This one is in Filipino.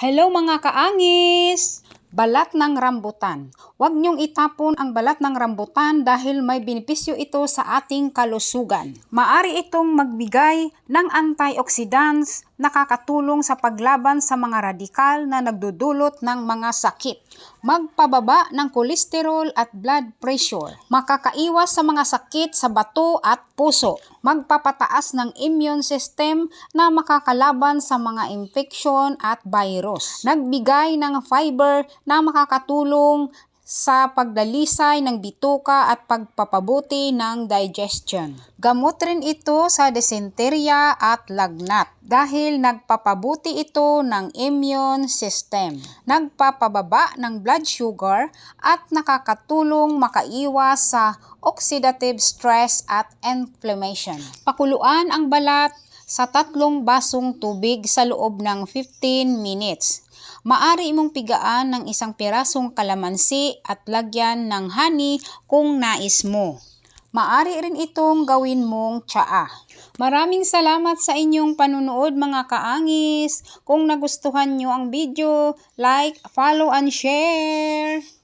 Hello mga kaangis! Balat ng rambutan. Huwag niyong itapon ang balat ng rambutan dahil may benepisyo ito sa ating kalusugan. Maari itong magbigay ng antioxidants, nakakatulong sa paglaban sa mga radikal na nagdudulot ng mga sakit. Magpababa ng kolesterol at blood pressure. Makakaiwas sa mga sakit sa bato at puso. Magpapataas ng immune system na makakalaban sa mga infeksyon at virus. Nagbigay ng fiber na makakatulong sa pagdalisay ng bituka at pagpapabuti ng digestion. Gamot rin ito sa dysentery at lagnat dahil nagpapabuti ito ng immune system. Nagpapababa ng blood sugar at nakakatulong makaiwas sa oxidative stress at inflammation. Pakuluan ang balat sa 3 basong tubig sa loob ng 15 minutes. Maari mong pigaan ng 1 pirasong kalamansi at lagyan ng honey kung nais mo. Maari rin itong gawin mong tsaa. Maraming salamat sa inyong panunood mga kaangis. Kung nagustuhan nyo ang video, like, follow, and share.